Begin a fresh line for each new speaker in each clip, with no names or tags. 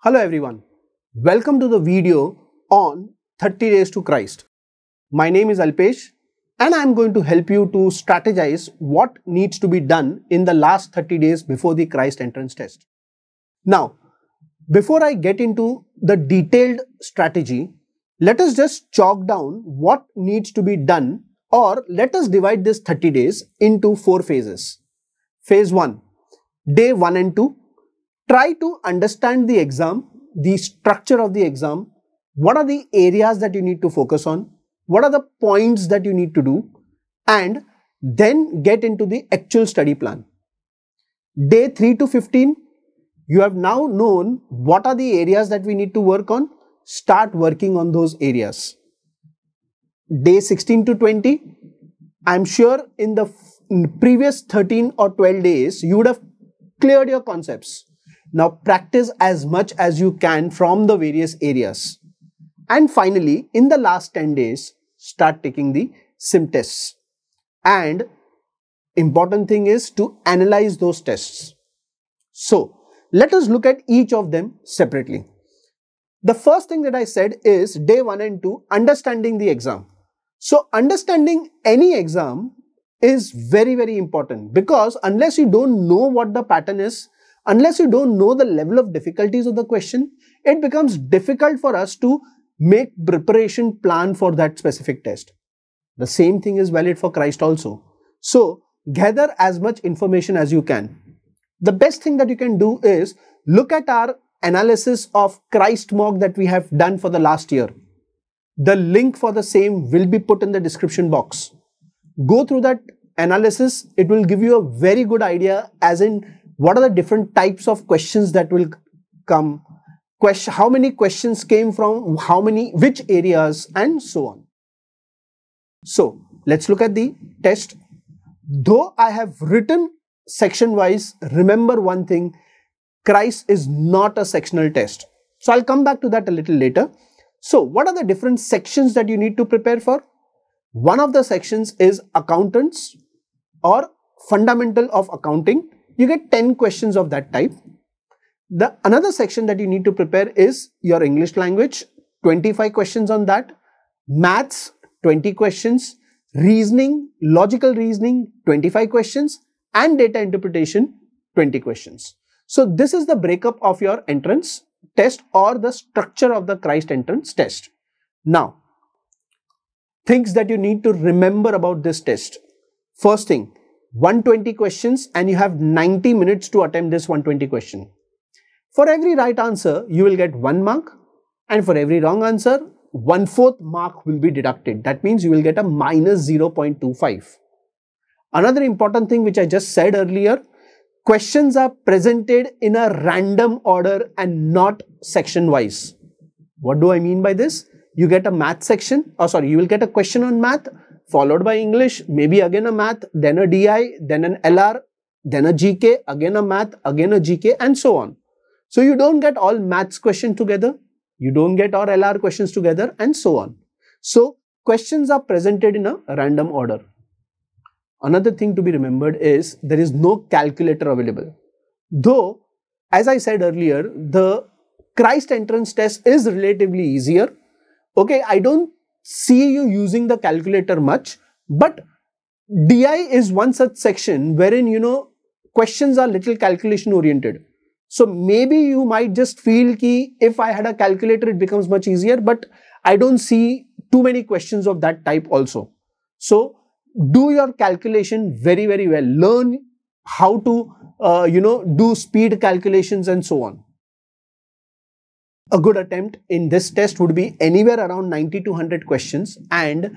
Hello everyone, welcome to the video on 30 days to Christ. My name is Alpesh and I am going to help you to strategize what needs to be done in the last 30 days before the Christ entrance test. Now, before I get into the detailed strategy, let us just chalk down what needs to be done, or let us divide this 30 days into 4 phases. Phase 1, day 1 and 2. Try to understand the exam, the structure of the exam, what are the areas that you need to focus on, what are the points that you need to do, and then get into the actual study plan. Day 3 to 15, you have now known what are the areas that we need to work on. Start working on those areas. Day 16 to 20, I am sure in the previous 13 or 12 days, you would have cleared your concepts. Now practice as much as you can from the various areas. And finally, in the last 10 days, start taking the sim tests. And important thing is to analyze those tests. So let us look at each of them separately. The first thing that I said is day 1 and 2, understanding the exam. So understanding any exam is very, very important, because unless you don't know what the pattern is, unless you don't know the level of difficulties of the question, it becomes difficult for us to make preparation plan for that specific test. The same thing is valid for Christ also. So gather as much information as you can. The best thing that you can do is look at our analysis of Christ mock that we have done for the last year. The link for the same will be put in the description box. Go through that analysis. It will give you a very good idea as in what are the different types of questions that will come, how many questions came from which areas, and so on. So let's look at the test. Though I have written section wise, remember one thing, Christ is not a sectional test. So I'll come back to that a little later. So what are the different sections that you need to prepare for? One of the sections is accountants or fundamental of accounting. You get 10 questions of that type. The another section that you need to prepare is your English language, 25 questions on that, maths, 20 questions, reasoning, logical reasoning, 25 questions, and data interpretation, 20 questions. So this is the breakup of your entrance test or the structure of the Christ entrance test. Now, things that you need to remember about this test. First thing, 120 questions and you have 90 minutes to attempt this 120 question. For every right answer, you will get 1 mark, and for every wrong answer, 1/4 mark will be deducted. That means you will get a minus 0.25. Another important thing which I just said earlier, questions are presented in a random order and not section wise. What do I mean by this? You get a math section, you will get a question on math, followed by English, maybe again a math, then a DI, then an LR, then a GK, again a math, again a GK, and so on. So you don't get all maths questions together, you don't get all LR questions together, and so on. So questions are presented in a random order. Another thing to be remembered is there is no calculator available. Though, as I said earlier, the Christ entrance test is relatively easier. Okay, I don't see you using the calculator much, but DI is one such section wherein questions are little calculation oriented. So maybe you might just feel ki if I had a calculator it becomes much easier, but I don't see too many questions of that type also. So do your calculation very, very well. Learn how to do speed calculations and so on. A good attempt in this test would be anywhere around 90 to 100 questions, and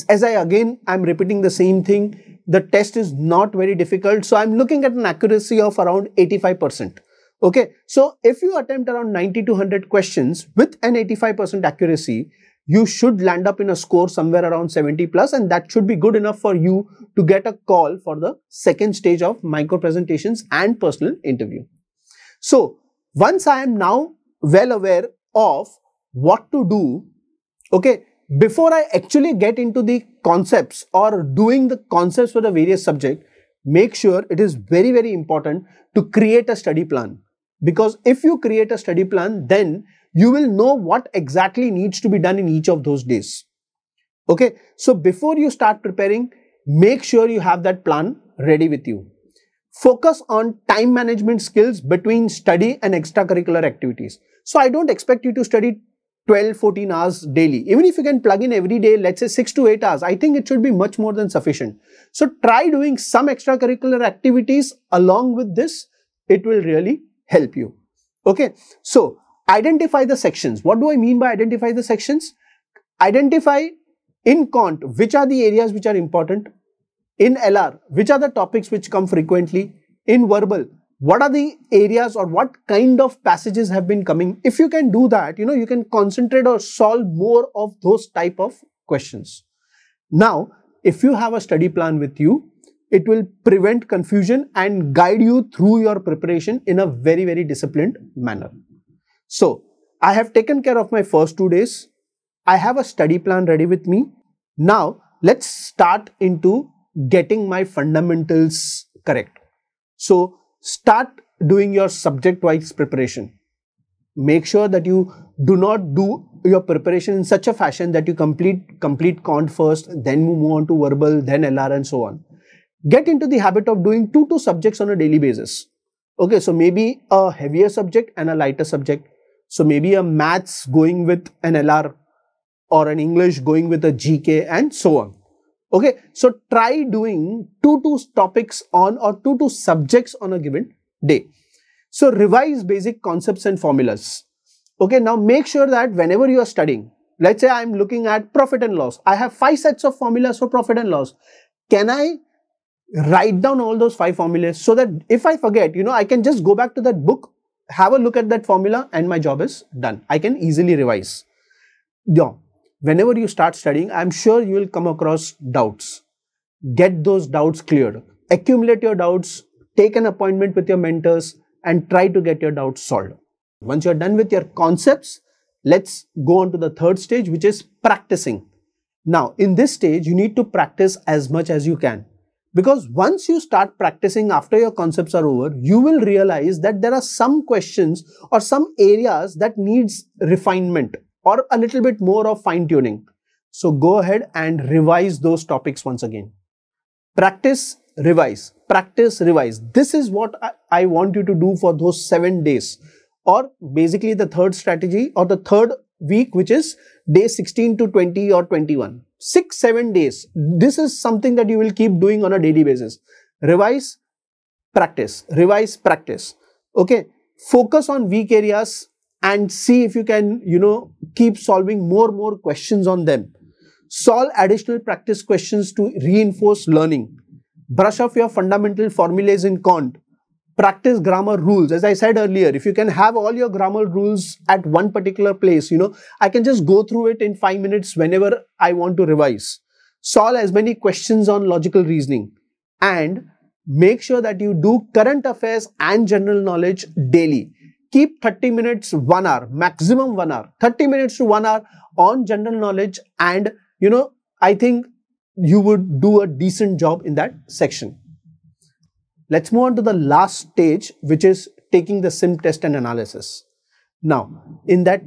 as I'm repeating the same thing, the test is not very difficult, so I'm looking at an accuracy of around 85%. Okay, so if you attempt around 90 to 100 questions with an 85% accuracy, you should land up in a score somewhere around 70 plus, and that should be good enough for you to get a call for the second stage of micro presentations and personal interview. So once I am now well aware of what to do, okay, before I actually get into the concepts or doing the concepts for the various subject, make sure it is very, very important to create a study plan. because if you create a study plan, then you will know what exactly needs to be done in each of those days. Okay, so before you start preparing, make sure you have that plan ready with you. Focus on time management skills between study and extracurricular activities. So I don't expect you to study 12-14 hours daily. Even if you can plug in every day, let's say 6 to 8 hours, I think it should be much more than sufficient. So try doing some extracurricular activities along with this. It will really help you. Okay, so identify the sections. What do I mean by identify the sections? Identify in Quant which are the areas which are important. In LR, which are the topics which come frequently. In verbal, what are the areas or what kind of passages have been coming. If you can do that, you can concentrate or solve more of those type of questions. Now, if you have a study plan with you, it will prevent confusion and guide you through your preparation in a very, very disciplined manner. So, I have taken care of my first 2 days. I have a study plan ready with me. Now, let's start into getting my fundamentals correct. So, start doing your subject-wise preparation. Make sure that you do not do your preparation in such a fashion that you complete Quant first, then move on to verbal, then LR and so on. Get into the habit of doing 2 subjects on a daily basis. Okay, so maybe a heavier subject and a lighter subject. So maybe a maths going with an LR or an English going with a GK and so on. Okay, so try doing 2 topics on or 2 subjects on a given day. So revise basic concepts and formulas. Okay, now make sure that whenever you are studying, let's say I'm looking at profit and loss. I have 5 sets of formulas for profit and loss. Can I write down all those 5 formulas so that if I forget, I can just go back to that book, have a look at that formula and my job is done. I can easily revise. Yeah. Whenever you start studying, I'm sure you will come across doubts. Get those doubts cleared. Accumulate your doubts, take an appointment with your mentors and try to get your doubts solved. Once you're done with your concepts, let's go on to the third stage, which is practicing. Now, in this stage, you need to practice as much as you can. Because once you start practicing after your concepts are over, you will realize that there are some questions or some areas that needs refinement or a little bit more of fine-tuning. So go ahead and revise those topics once again. Practice, revise, practice, revise. This is what I want you to do for those 7 days, or basically the third strategy or the third week, which is day 16 to 20 or 21. 6-7 days. This is something that you will keep doing on a daily basis. Revise, practice, revise, practice. Okay. Focus on weak areas and see if you can, keep solving more questions on them. Solve additional practice questions to reinforce learning. Brush off your fundamental formulas in Quant. Practice grammar rules. As I said earlier, if you can have all your grammar rules at one particular place, I can just go through it in 5 minutes whenever I want to revise. Solve as many questions on logical reasoning and make sure that you do current affairs and general knowledge daily. Keep 30 minutes, 1 hour, maximum 1 hour, 30 minutes to 1 hour on general knowledge and, I think you would do a decent job in that section. Let's move on to the last stage, which is taking the sim test and analysis. Now, in that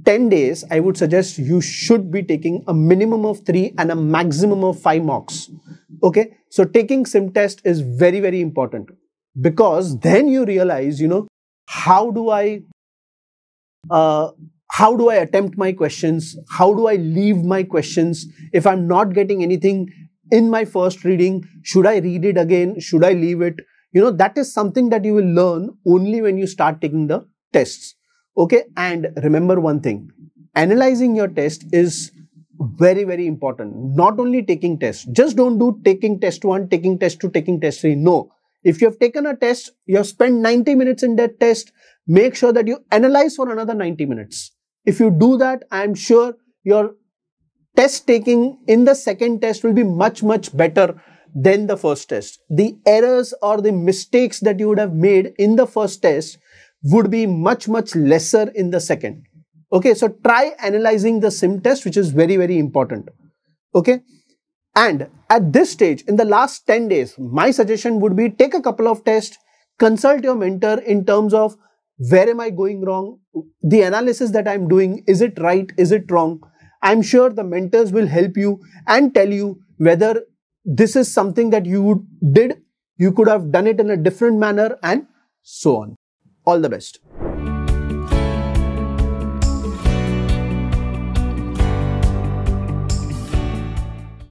10 days, I would suggest you should be taking a minimum of 3 and a maximum of 5 mocks. Okay, so taking sim test is very, very important because then you realize, how do I attempt my questions? How do I leave my questions? If I'm not getting anything in my first reading, should I read it again? Should I leave it? That is something that you will learn only when you start taking the tests. Okay. And remember one thing, analyzing your test is very, very important. Not only taking tests, just don't do taking test 1, taking test 2, taking test 3. No. If you have taken a test, you have spent 90 minutes in that test, make sure that you analyze for another 90 minutes. If you do that, I am sure your test taking in the second test will be much, much better than the first test. The errors or the mistakes that you would have made in the first test would be much, much lesser in the second. Okay, so try analyzing the sim test, which is very, very important. Okay. And at this stage, in the last 10 days, my suggestion would be take a couple of tests, consult your mentor in terms of Where am I going wrong? The analysis that I'm doing, is it right? Is it wrong? I'm sure the mentors will help you and tell you whether this is something that you did, you could have done it in a different manner, and so on. All the best.